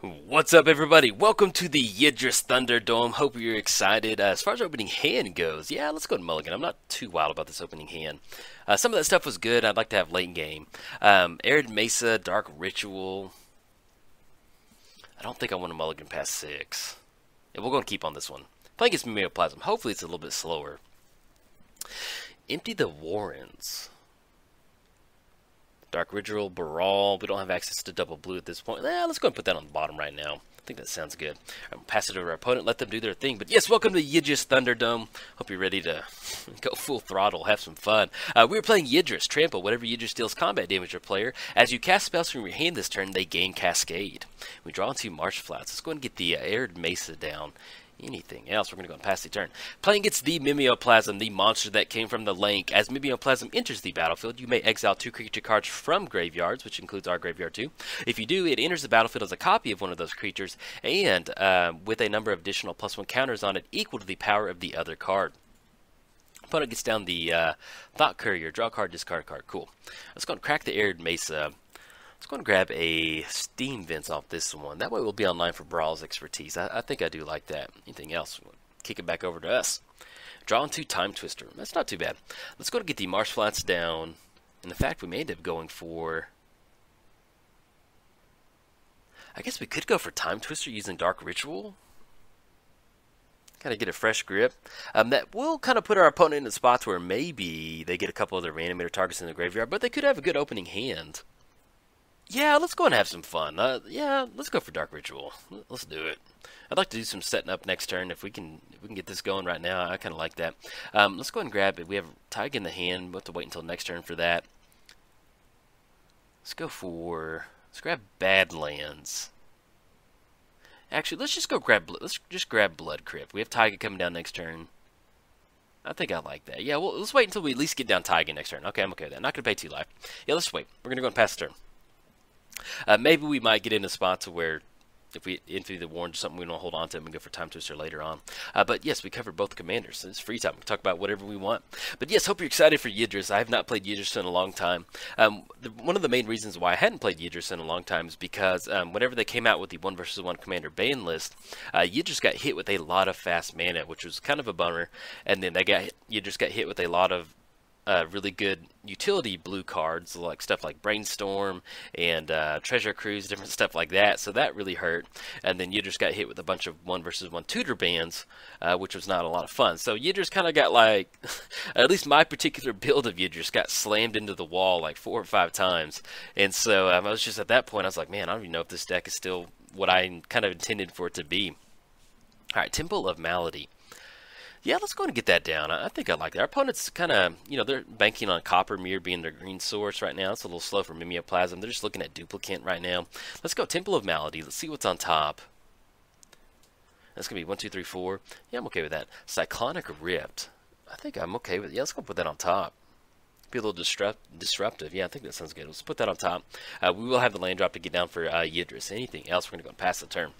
What's up, everybody? Welcome to the Yidris Thunderdome. Hope you're excited. As far as opening hand goes, yeah, let's go to Mulligan. I'm not too wild about this opening hand. Some of that stuff was good. I'd like to have late game. Arid Mesa, Dark Ritual. I don't think I want to Mulligan past 6. Yeah, we're going to keep on this one. Playing against Mimeoplasm. Hopefully it's a little bit slower. Empty the Warrens. Dark Ritual, Baral. We don't have access to double blue at this point. Let's go and put that on the bottom right now. I think that sounds good. I'm pass it over to our opponent, let them do their thing. But yes, welcome to Yidris Thunderdome. Hope you're ready to go full throttle, have some fun. We were playing Yidris. Trample. Whatever Yidris deals combat damage to a player, as you cast spells from your hand this turn, they gain Cascade. We draw into Marsh Flats. Let's go and get the Arid Mesa down. Anything else, we're going to go and pass the turn. Playing against the Mimeoplasm, the monster that came from the lake. As Mimeoplasm enters the battlefield, you may exile 2 creature cards from graveyards, which includes our graveyard too. If you do, it enters the battlefield as a copy of one of those creatures, and with a number of additional +1 counters on it equal to the power of the other card. Opponent gets down the Thought Courier, draw a card, discard a card. Cool. Let's go and crack the Arid Mesa. Let's go and grab a Steam Vents off this one. That way we'll be online for Brawl's expertise. I think I do like that. Anything else? We'll kick it back over to us. Draw into Time Twister. That's not too bad. Let's go and get the Marsh Flats down. And in fact, we may end up going for... I guess we could go for Time Twister using Dark Ritual. Kind of get a fresh grip. That will kind of put our opponent in spots where maybe they get a couple of their Reanimator targets in the graveyard, but they could have a good opening hand. Yeah, let's go and have some fun. Yeah, let's go for Dark Ritual. Let's do it. I'd like to do some setting up next turn if we can get this going right now. I kind of like that. Let's go ahead and grab it. We have Taiga in the hand. We'll have to wait until next turn for that. Let's grab Badlands. Actually, let's just grab Blood Crypt. We have Taiga coming down next turn. I think I like that. Yeah, well, let's wait until we at least get down Taiga next turn. Okay, I'm okay with that. Not going to pay 2 life. Yeah, let's wait. We're going to go and pass the turn. Maybe we might get in a spot to where if we enter the Warren or something, we don't hold on to it and go for Time Twister later on. But yes, we covered both commanders. So it's free time. We can talk about whatever we want. But yes, hope you're excited for Yidris. I have not played Yidris in a long time. One of the main reasons why I hadn't played Yidris in a long time is because whenever they came out with the 1 versus 1 commander ban list, Yidris got hit with a lot of fast mana, which was kind of a bummer. And then Yidris got hit with a lot of really good utility blue cards, like stuff like Brainstorm and Treasure Cruise, different stuff like that. So that really hurt. And then Yidris got hit with a bunch of 1 versus 1 tutor bans, which was not a lot of fun. So Yidris kind of got like, at least my particular build of Yidris got slammed into the wall like 4 or 5 times. And so I was just at that point, I was like, man, I don't even know if this deck is still what I kind of intended for it to be. All right, Temple of Malady. Yeah, let's go and get that down. I think I like that. Our opponent's kind of, they're banking on Copper Mirror being their green source right now. It's a little slow for Mimeoplasm. They're just looking at Duplicant right now. Let's go Temple of Malady. Let's see what's on top. That's going to be 1, 2, 3, 4. Yeah, I'm okay with that. Cyclonic Rift. I think I'm okay with it. Yeah, let's go put that on top. Be a little disruptive. Yeah, I think that sounds good. Let's put that on top. We will have the land drop to get down for Yidris. Anything else, we're going to go and pass the turn.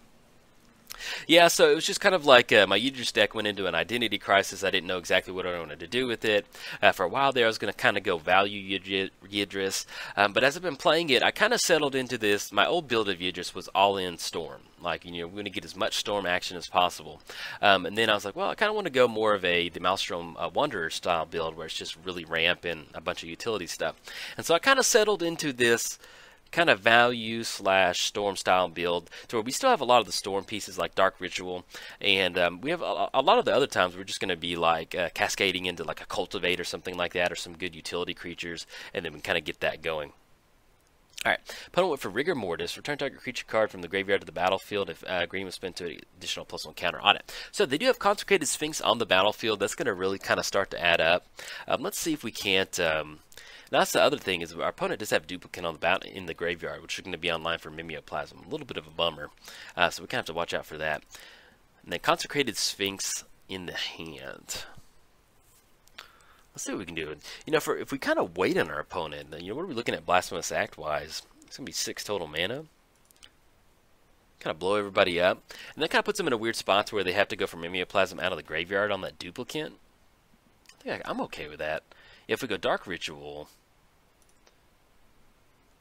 Yeah, so it was just kind of like my Yidris deck went into an identity crisis. I didn't know exactly what I wanted to do with it. For a while there, I was going to kind of go value Yidris. But as I've been playing it, I kind of settled into this. My old build of Yidris was all-in Storm. Like, we're going to get as much Storm action as possible. And then I was like, well, I kind of want to go more of the Maelstrom Wanderer style build where it's just really ramp and a bunch of utility stuff. And so I kind of settled into this kind of value / storm style build to where we still have a lot of the storm pieces like Dark Ritual, and we have a lot of the other times we're just going to be like cascading into like a Cultivate or something like that, or some good utility creatures, and then we kind of get that going. Alright, opponent went for Rigor Mortis. Return target creature card from the graveyard to the battlefield if green was spent to an additional +1 counter on it. So they do have Consecrated Sphinx on the battlefield. That's going to really kind of start to add up. Let's see if we can't... Now that's the other thing, is our opponent does have Duplicant on the in the graveyard, which is going to be online for Mimeoplasm. A little bit of a bummer, so we kind of have to watch out for that. And then Consecrated Sphinx in the hand. Let's see what we can do. If we kind of wait on our opponent, then, what are we looking at Blasphemous Act wise? It's going to be 6 total mana. Kind of blow everybody up, and that kind of puts them in a weird spot where they have to go for Mimeoplasm out of the graveyard on that Duplicant. I think I'm okay with that. If we go Dark Ritual,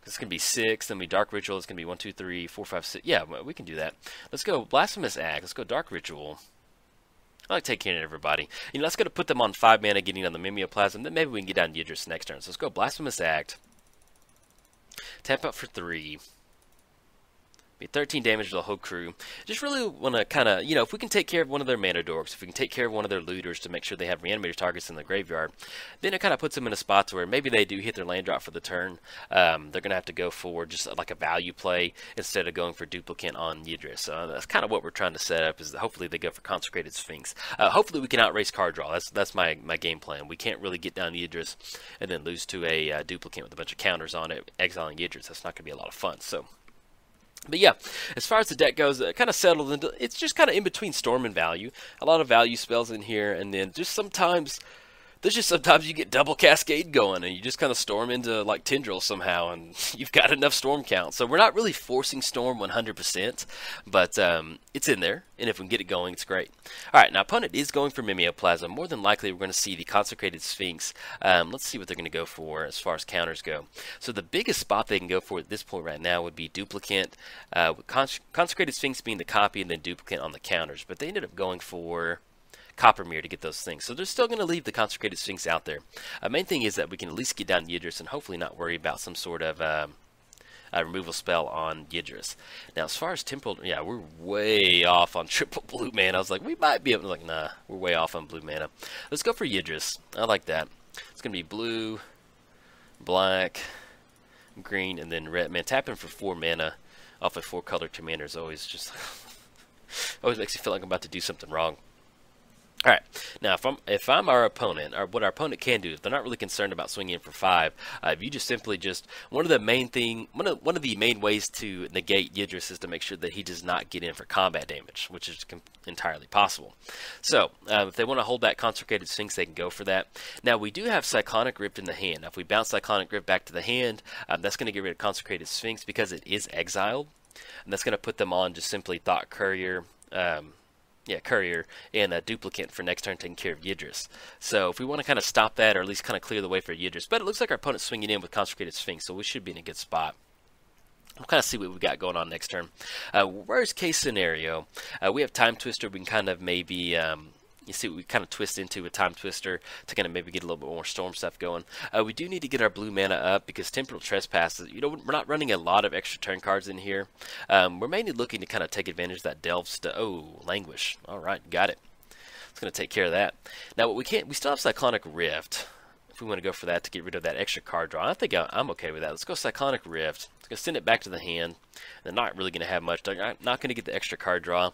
It's going to be 6, then we Dark Ritual. It's going to be 1, 2, 3, 4, 5, 6. Yeah, we can do that. Let's go Blasphemous Act. Let's go Dark Ritual. I like taking care of everybody. You know, let's go to put them on 5 mana, getting on the Mimeoplasm. Then maybe we can get down Yidris next turn. So let's go Blasphemous Act. Tap out for 3. Be 13 damage to the whole crew. Just really want to kind of, you know, if we can take care of one of their mana dorks, if we can take care of one of their looters to make sure they have reanimator targets in the graveyard, then it kind of puts them in a spot to where maybe they do hit their land drop for the turn. They're going to have to go for just like a value play instead of going for duplicate on Yidris. So that's kind of what we're trying to set up, is that hopefully they go for Consecrated Sphinx. Hopefully we can outrace card draw. That's my game plan. We can't really get down Yidris and then lose to a duplicate with a bunch of counters on it, exiling Yidris. That's not going to be a lot of fun. So. But yeah, as far as the deck goes, it kind of settled into, it's just kind of in between Storm and Value. A lot of value spells in here, and then just sometimes, you get double Cascade going, and you just kind of storm into like Tendril somehow, and you've got enough Storm count. So we're not really forcing Storm 100%, but it's in there, and if we can get it going, it's great. Alright, now opponent is going for Mimeoplasm. More than likely, we're going to see the Consecrated Sphinx. Let's see what they're going to go for as far as counters go. So the biggest spot they can go for at this point right now would be Duplicate, with Consecrated Sphinx being the copy, and then Duplicate on the counters. But they ended up going for Coppermere to get those things. So they're still going to leave the Consecrated Sphinx out there. Main thing is that we can at least get down Yidris and hopefully not worry about some sort of removal spell on Yidris. Now, as far as Temple, yeah, we're way off on triple blue mana. I was like, we might be able to, like, nah, we're way off on blue mana. Let's go for Yidris. I like that. It's going to be blue, black, green, and then red. Man, tapping for 4 mana off a 4-color commander is always just, always makes you feel like I'm about to do something wrong. Alright, now if I'm our opponent, or what our opponent can do, if they're not really concerned about swinging in for 5, if you just simply one of the main ways to negate Yidris is to make sure that he does not get in for combat damage, which is entirely possible. So, if they want to hold that Consecrated Sphinx, they can go for that. Now, we do have Cyclonic Rift in the hand. Now, if we bounce Cyclonic Rift back to the hand, that's going to get rid of Consecrated Sphinx because it is exiled, and that's going to put them on just simply Thought Courier, Courier, and a Duplicate for next turn taking care of Yidris. So if we want to kind of stop that, or at least kind of clear the way for Yidris, but it looks like our opponent's swinging in with Consecrated Sphinx, so we should be in a good spot. We'll kind of see what we got going on next turn. Worst case scenario, we have Time Twister. We can kind of maybe you see what we kind of twist into a Time Twister to kind of maybe get a little bit more Storm stuff going. We do need to get our blue mana up because Temporal Trespass, you know, we're not running a lot of extra turn cards in here. We're mainly looking to kind of take advantage of that Delve stuff. Oh, Languish. All right, got it. It's going to take care of that. Now, what we still have Cyclonic Rift. If we want to go for that to get rid of that extra card draw, I think I'm okay with that. Let's go Cyclonic Rift. Let's go send it back to the hand. They're not really going to have much. They're not going to get the extra card draw,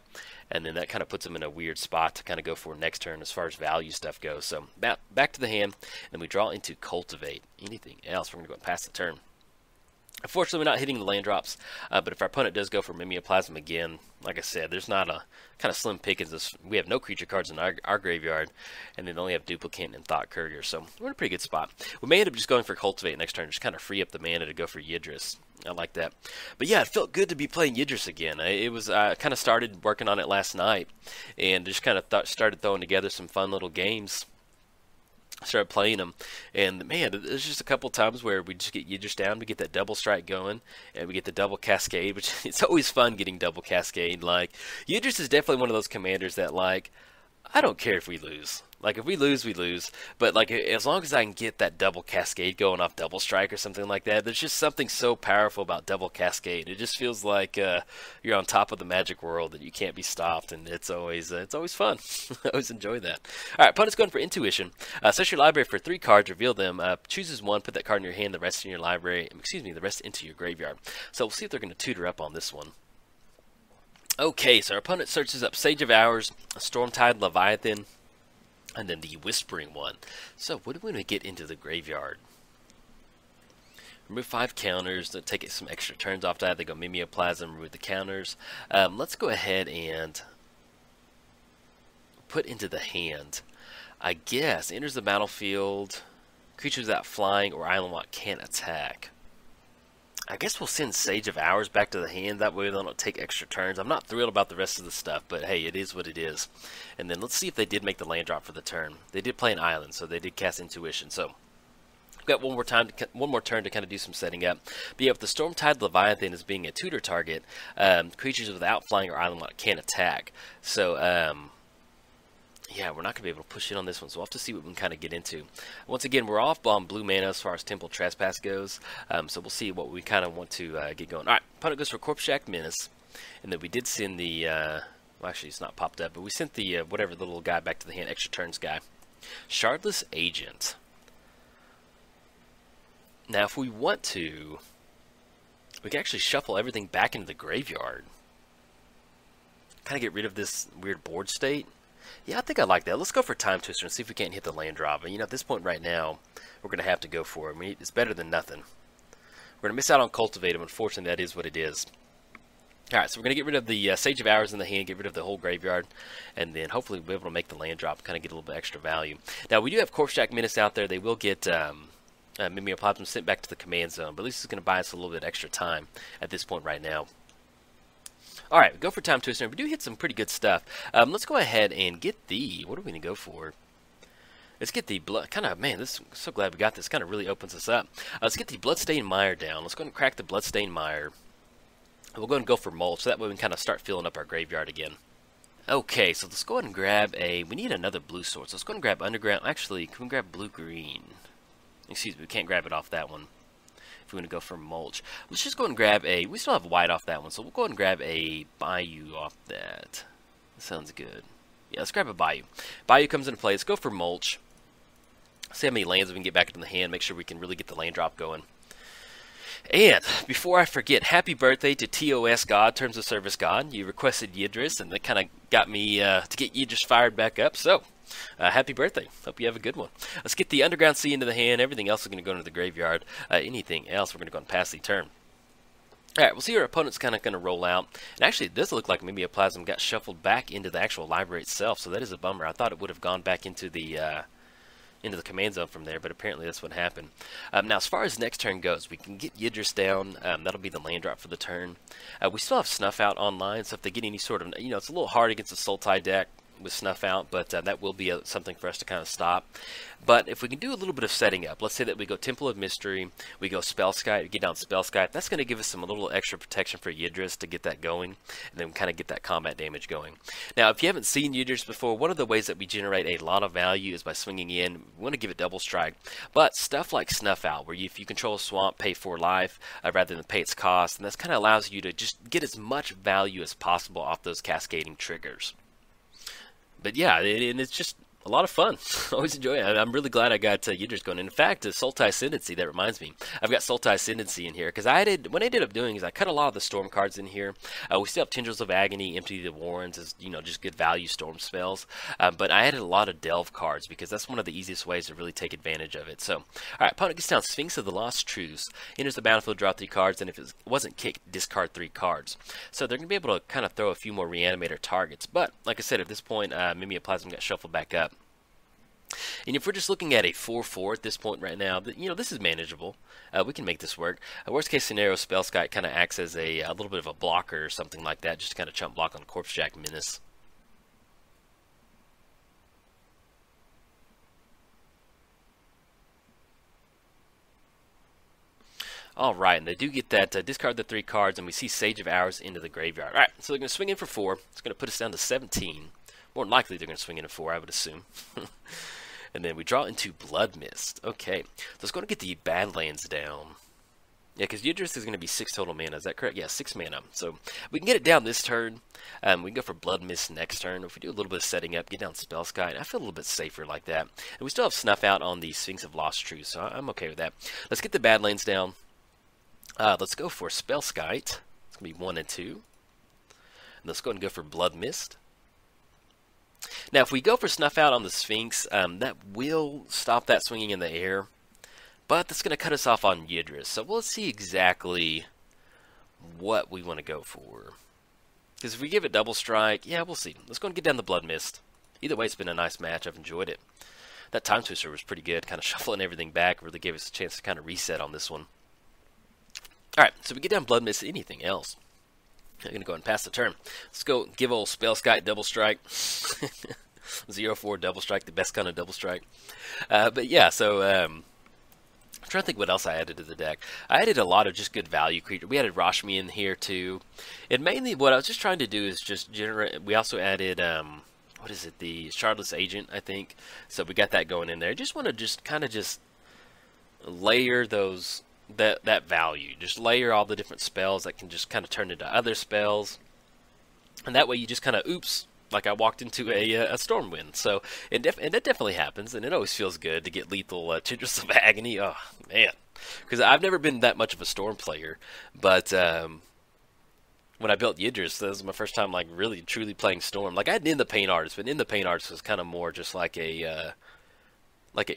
and then that kind of puts them in a weird spot to kind of go for next turn as far as value stuff goes. So back to the hand, and then we draw into Cultivate. Anything else, we're going to go past the turn. Unfortunately, we're not hitting the land drops, but if our opponent does go for Mimeoplasm again, like I said, there's not a kind of slim pickings. We have no creature cards in our graveyard, and then only have Duplicate and Thought Courier, so we're in a pretty good spot. We may end up just going for Cultivate next turn, just kind of free up the mana to go for Yidris. I like that. But yeah, it felt good to be playing Yidris again. It was kind of started working on it last night, and just kind of started throwing together some fun little games. Started playing them, and man, there's just a couple times where we just get Yidris down, we get that double strike going, and we get the double cascade, which it's always fun getting double cascade. Like, Yidris is definitely one of those commanders that, like, I don't care if we lose. Like, if we lose, we lose. But, like, as long as I can get that double cascade going off double strike or something like that, there's just something so powerful about double cascade. It just feels like you're on top of the magic world and you can't be stopped, and it's always fun. I always enjoy that. All right, opponent's going for Intuition. Search your library for 3 cards, reveal them, chooses 1, put that card in your hand, the rest in your library, the rest into your graveyard. So we'll see if they're going to tutor up on this one. Okay, so our opponent searches up Sage of Hours, Stormtide Leviathan, and then the Whispering one. So what do we want to get into the graveyard? Remove 5 counters, then take some extra turns off that. They go Mimeoplasm, remove the counters. Let's go ahead and put into the hand. I guess enters the battlefield. Creatures that flying or island lock can't attack. I guess we'll send Sage of Hours back to the hand. That way they don't take extra turns. I'm not thrilled about the rest of the stuff, but hey, it is what it is. And then let's see if they did make the land drop for the turn. They did play an island, so they did cast Intuition. So We've got one more turn to kind of do some setting up. But yeah, if the Storm-Tide Leviathan is being a tutor target, creatures without flying or island lock can't attack. So, yeah, we're not going to be able to push in on this one, so we'll have to see what we can kind of get into. Once again, we're off on blue mana as far as Temple Trespass goes, so we'll see what we kind of want to get going. Alright, opponent goes for Corpse Jack Menace, and then we did send the, well actually it's not popped up, but we sent the, whatever the little guy back to the hand, extra turns guy. Shardless Agent. Now if we want to, we can actually shuffle everything back into the graveyard. Kind of get rid of this weird board state. Yeah, I think I like that. Let's go for Time Twister and see if we can't hit the land drop. And, you know, at this point right now, we're going to have to go for it. I mean, it's better than nothing. We're going to miss out on Cultivate him. Unfortunately, that is what it is. Alright, so we're going to get rid of the Sage of Hours in the hand, get rid of the whole graveyard, and then hopefully we'll be able to make the land drop and kind of get a little bit extra value. Now, we do have Corpse Jack Menace out there. They will get Mimeoplasm sent back to the command zone, but at least it's going to buy us a little bit extra time at this point right now. Alright, go for Time Twister. We do hit some pretty good stuff. Let's go ahead and get the... What are we going to go for? Let's get the blood... Kind of, man, this, I'm so glad we got this. Kind of really opens us up. Let's get the Bloodstained Mire down. Let's go ahead and crack the Bloodstained Mire. We'll go ahead and go for Mulch, so that way we can kind of start filling up our graveyard again. Okay, so let's go ahead and grab a... We need another blue sword. So let's go ahead and grab Underground... Actually, can we grab Blue-Green? Excuse me, we can't grab it off that one. We're going to go for Mulch. Let's just go and grab a... We still have white off that one, so we'll go ahead and grab a Bayou off that. That sounds good. Yeah, let's grab a Bayou. Bayou comes into play. Let's go for Mulch. See how many lands we can get back into the hand. Make sure we can really get the land drop going. And before I forget, happy birthday to TOS God, Terms of Service God. You requested Yidris, and that kind of got me to get Yidris fired back up. So, happy birthday. Hope you have a good one. Let's get the Underground Sea into the hand. Everything else is going to go into the graveyard. Anything else, we're going to go and pass the turn. Alright, we'll see our opponent's kind of going to roll out. And actually, it does look like Mimeoplasm got shuffled back into the actual library itself, so that is a bummer. I thought it would have gone back into the command zone from there, but apparently that's what happened. Now, as far as next turn goes, we can get Yidris down. That'll be the land drop for the turn. We still have Snuff Out online, so if they get any sort of, you know, it's a little hard against a Sultai deck with Snuff Out, but that will be something for us to kind of stop. But if we can do a little bit of setting up, let's say that we go Temple of Mystery, we go Spellskite, get down Spellskite, that's going to give us some a little extra protection for Yidris to get that going, and then kind of get that combat damage going. Now, if you haven't seen Yidris before, one of the ways that we generate a lot of value is by swinging in. We want to give it double strike, but stuff like Snuff Out, where if you control a swamp, pay 4 life rather than pay its cost, and that's kind of allows you to just get as much value as possible off those cascading triggers. But yeah, and it's just a lot of fun. Always enjoy it. I'm really glad I got Yidris going. In fact, Sultai Ascendancy, that reminds me. I've got Sultai Ascendancy in here, because what I ended up doing is I cut a lot of the Storm cards in here. We still have Tendrils of Agony, Empty the Warrens, as, you know, just good value Storm spells. But I added a lot of Delve cards, because that's one of the easiest ways to really take advantage of it. So, alright, opponent gets down Sphinx of the Lost Truths, enters the battlefield, draw 3 cards, and if it wasn't kicked, discard 3 cards. So they're going to be able to kind of throw a few more Reanimator targets. But, like I said, at this point, Mimeoplasm got shuffled back up. And if we're just looking at a 4-4 at this point right now, you know, this is manageable. We can make this work. Worst case scenario, Spellskite kind of acts as a little bit of a blocker or something like that, just to kind of chump block on Corpse Jack Menace. Alright, and they do get that discard the 3 cards, and we see Sage of Hours into the graveyard. Alright, so they're going to swing in for 4. It's going to put us down to 17. More than likely, they're going to swing in at 4, I would assume. And then we draw into Blood Mist. Okay, so let's go and get the Badlands down. Yeah, because Yidris is going to be 6 total mana. Is that correct? Yeah, 6 mana. So we can get it down this turn. We can go for Blood Mist next turn. If we do a little bit of setting up, get down Spellskite, I feel a little bit safer like that. And we still have Snuff Out on the Sphinx of Lost Truths, so I'm okay with that. Let's get the Badlands down. Let's go for Spellskite. It's going to be 1 and 2. And let's go ahead and go for Blood Mist. Now, if we go for Snuff Out on the Sphinx, that will stop that swinging in the air, but that's going to cut us off on Yidris. So we'll see exactly what we want to go for. Because if we give it double strike, yeah, we'll see. Let's go and get down the Blood Mist. Either way, it's been a nice match. I've enjoyed it. That Time Twister was pretty good, kind of shuffling everything back. Really gave us a chance to kind of reset on this one. Alright, so we get down Blood Mist. Anything else? I'm going to go ahead and pass the turn. Let's go give old Spellskite double strike. 0-4 double strike, the best kind of double strike. But yeah, so trying to think what else I added to the deck. I added a lot of just good value creatures. We added Rashmi in here too. And mainly what I was just trying to do is just generate. We also added, what is it, the Shardless Agent, I think. So we got that going in there. Just want to just kind of just layer those, that value. Just layer all the different spells that can just kind of turn into other spells. And that way you just kind of, oops, like I walked into a Stormwind. So, and that definitely happens, and it always feels good to get lethal Tendrils of Agony. Oh, man. Because I've never been that much of a Storm player, but when I built Yidris, that was my first time like really, truly playing Storm. Like, I had In the Pain Artist, but In the Pain Artist was kind of more just like a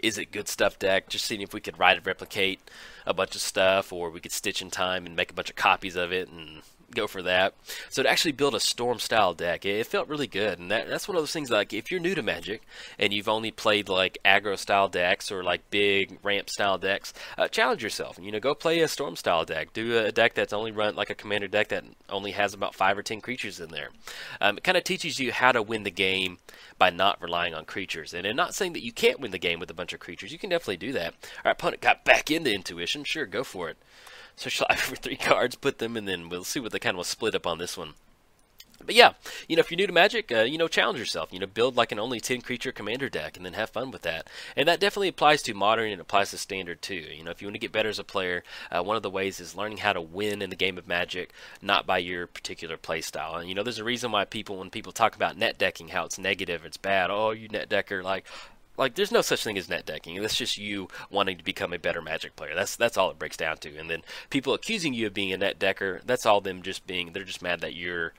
is it good stuff deck, just seeing if we could write and replicate a bunch of stuff, or we could stitch in time and make a bunch of copies of it and go for that. So to actually build a Storm style deck, it felt really good. And that's one of those things, like, if you're new to Magic and you've only played like aggro style decks or like big ramp style decks, challenge yourself and, you know, go play a Storm style deck. Do a deck that's only run like a commander deck that only has about 5 or 10 creatures in there. It kind of teaches you how to win the game by not relying on creatures. And I'm not saying that you can't win the game with a bunch of creatures. You can definitely do that. Our opponent got back into Intuition. Sure, go for it. Search live for 3 cards, put them, and then we'll see what they kind of will split up on this one. But yeah, you know, if you're new to Magic, you know, challenge yourself. You know, build like an only 10 creature commander deck, and then have fun with that. And that definitely applies to Modern, and applies to Standard too. You know, if you want to get better as a player, one of the ways is learning how to win in the game of Magic, not by your particular play style. And you know, there's a reason why when people talk about net decking, how it's negative, it's bad. Oh, you net decker, like, there's no such thing as net decking. That's just you wanting to become a better Magic player. That's all it breaks down to. And then people accusing you of being a net decker, that's all them just being, they're just mad that you're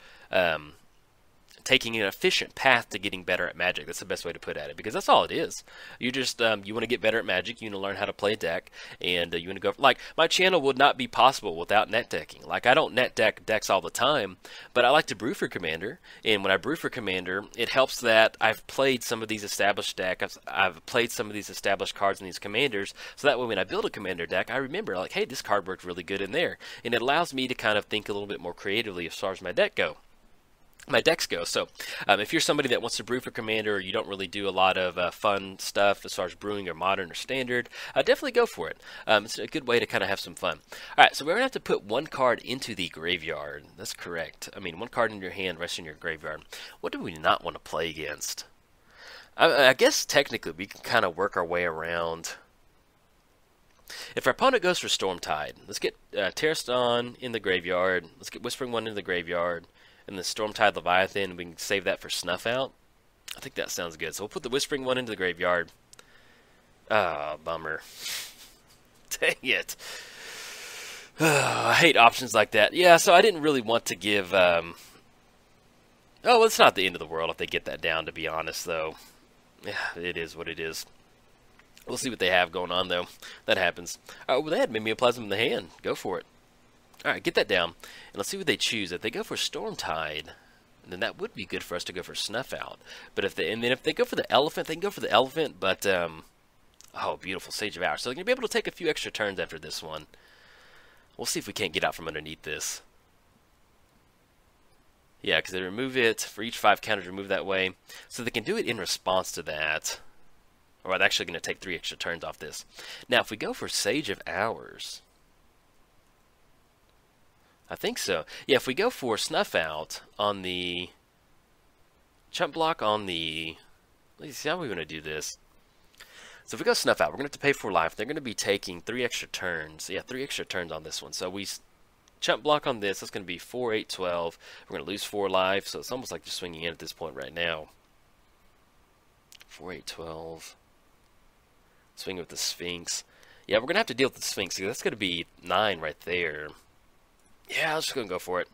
taking an efficient path to getting better at Magic. That's the best way to put it, because that's all it is. You just you want to get better at Magic. You want to learn how to play a deck, and you want to go. Like, my channel would not be possible without net decking. Like, I don't net deck decks all the time, but I like to brew for Commander. And when I brew for Commander, it helps that I've played some of these established decks. I've played some of these established cards in these commanders, so that way when I build a Commander deck, I remember, like, hey, this card worked really good in there, and it allows me to kind of think a little bit more creatively as far as my decks go. So if you're somebody that wants to brew for Commander, or you don't really do a lot of fun stuff as far as brewing or Modern or Standard, definitely go for it. It's a good way to kind of have some fun. Alright, so we're going to have to put 1 card into the graveyard. That's correct. I mean, 1 card in your hand, rest in your graveyard. What do we not want to play against? I guess technically we can kind of work our way around. If our opponent goes for Stormtide, let's get Terraston in the graveyard. Let's get Whispering One in the graveyard. And the Stormtide Leviathan, we can save that for Snuff Out. I think that sounds good. So we'll put the Whispering One into the graveyard. Ah, bummer. Dang it. I hate options like that. Yeah, so I didn't really want to give... Oh, well, it's not the end of the world if they get that down, to be honest, though. Yeah, it is what it is. We'll see what they have going on, though. That happens. Oh, well, they had Mimeoplasm in the hand. Go for it. Alright, get that down. And let's see what they choose. If they go for Stormtide, then that would be good for us to go for Snuff Out. But if they go for the Elephant, they can go for the Elephant, but oh, beautiful Sage of Hours. So they're going to be able to take a few extra turns after this one. We'll see if we can't get out from underneath this. Yeah, because they remove it for each 5 counters, remove that way. So they can do it in response to that. Or they're actually going to take 3 extra turns off this. Now, if we go for Sage of Hours, I think so. Yeah, if we go for Snuff Out on the chump block on the... Let's see how we're going to do this. So if we go Snuff Out, we're going to have to pay 4 life. They're going to be taking 3 extra turns. Yeah, 3 extra turns on this one. So we chump block on this. That's going to be 4, 8, 12. We're going to lose 4 life. So it's almost like just swinging in at this point right now. 4, 8, 12. Swing with the Sphinx. Yeah, we're going to have to deal with the Sphinx. That's going to be 9 right there. Yeah, I was just going to go for it.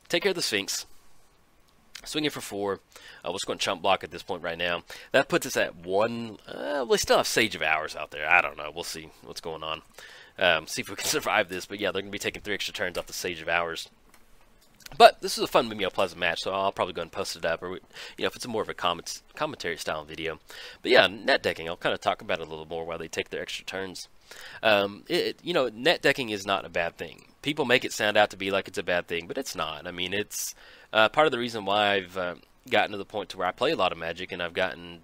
Take care of the Sphinx. Swing it for 4. We're just going to chump block at this point right now. That puts us at 1. We still have Sage of Hours out there. I don't know. We'll see what's going on. See if we can survive this. But yeah, they're going to be taking 3 extra turns off the Sage of Hours. But this is a fun Mimeoplasm match, so I'll probably go and post it up. Or, you know, if it's more of a commentary style video. But yeah, net decking. I'll kind of talk about it a little more while they take their extra turns. You know, net decking is not a bad thing. People make it sound out to be like it's a bad thing, but it's not. I mean, it's part of the reason why I've gotten to the point to where I play a lot of Magic, and I've gotten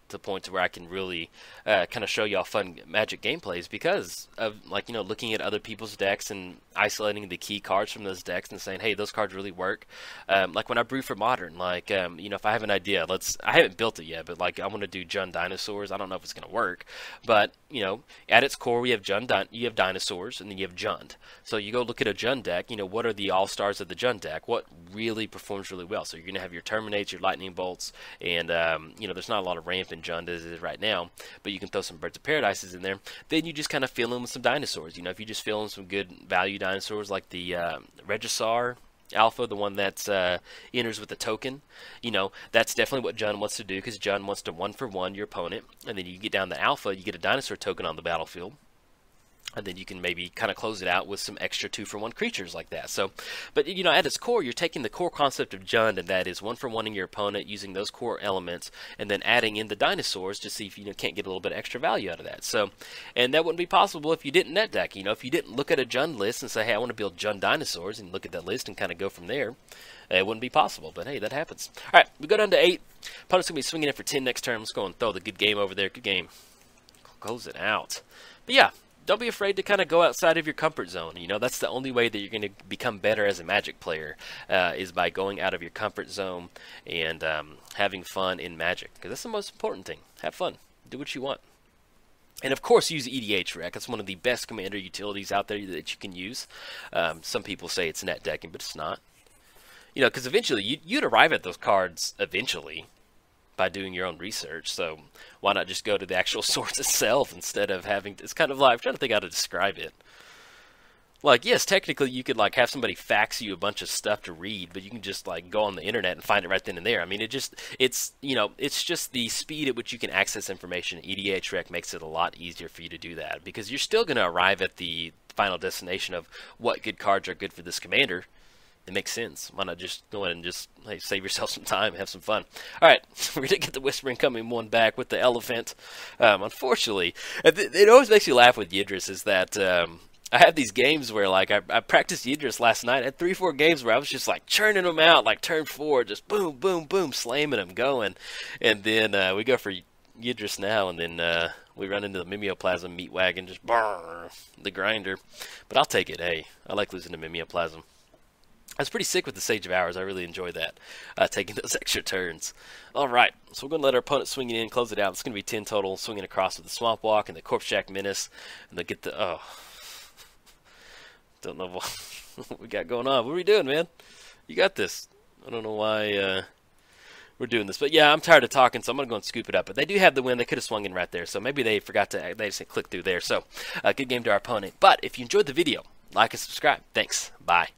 to the point to where I can really kind of show y'all fun Magic gameplays because of, like, you know, looking at other people's decks and isolating the key cards from those decks and saying, hey, those cards really work. Like when I brew for Modern, like, you know, if I have an idea, I haven't built it yet, but like I want to do Jund Dinosaurs. I don't know if it's going to work, but, you know, at its core, we have you have Dinosaurs, and then you have Jund. So you go look at a Jund deck, you know, what are the all-stars of the Jund deck? What really performs really well? So you're going to have your Terminates, your Lightning Bolts, and, you know, there's not a lot of ramp in Jund as it is right now, but you can throw some Birds of Paradises in there. Then you just kind of fill in with some dinosaurs. You know, if you just fill in some good value dinosaurs like the Regisaur Alpha, the one that enters with a token, you know, that's definitely what Jund wants to do, because Jund wants to 1-for-1 your opponent, and then you get down the Alpha, you get a dinosaur token on the battlefield. And then you can maybe kind of close it out with some extra 2-for-1 creatures like that. So, but, you know, at its core, you're taking the core concept of Jund, and that is 1-for-1ing your opponent using those core elements, and then adding in the dinosaurs to see if you can't get a little bit extra value out of that. So, and that wouldn't be possible if you didn't net deck. You know, if you didn't look at a Jund list and say, hey, I want to build Jund dinosaurs, and look at that list and kind of go from there, it wouldn't be possible. But hey, that happens. All right, we go down to 8. Opponent's gonna be swinging in for 10 next turn. Let's go and throw the good game over there. Good game. Close it out. But yeah. Don't be afraid to kind of go outside of your comfort zone. You know, that's the only way that you're going to become better as a Magic player, is by going out of your comfort zone and having fun in Magic. Because that's the most important thing. Have fun. Do what you want. And of course, use EDH Rec. It's one of the best commander utilities out there that you can use. Some people say it's net decking, but it's not. You know, because eventually, you'd arrive at those cards eventually by doing your own research. So why not just go to the actual source itself instead of having to, it's kind of like, I'm trying to think how to describe it. Like, yes, technically you could like have somebody fax you a bunch of stuff to read, but you can just like go on the internet and find it right then and there. I mean, it's you know, it's just the speed at which you can access information. EDH Rec makes it a lot easier for you to do that, because you're still going to arrive at the final destination of what good cards are good for this commander. It makes sense. Why not just go in and just, hey, save yourself some time and have some fun. All right, we're going to get the Whispering Coming one back with the Elephant. Unfortunately, it always makes you laugh with Yidris is that I have these games where, like, I practiced Yidris last night. I had 3-4 games where I was just, like, churning them out, like, turn 4, just boom, boom, boom, slamming them, going. And then we go for Yidris now, and then we run into the Mimeoplasm meat wagon, just brrr, the grinder. But I'll take it. Hey, I like losing to Mimeoplasm. I was pretty sick with the Sage of Hours. I really enjoyed that, taking those extra turns. All right, so we're going to let our opponent swing it in, close it out. It's going to be 10 total, swinging across with the Swamp Walk and the Corpse Jack Menace. And they'll get the, oh, don't know what we got going on. What are we doing, man? You got this. I don't know why we're doing this. But yeah, I'm tired of talking, so I'm going to go and scoop it up. But they do have the win. They could have swung in right there. So maybe they forgot to, they just click through there. So good game to our opponent. But if you enjoyed the video, like and subscribe. Thanks. Bye.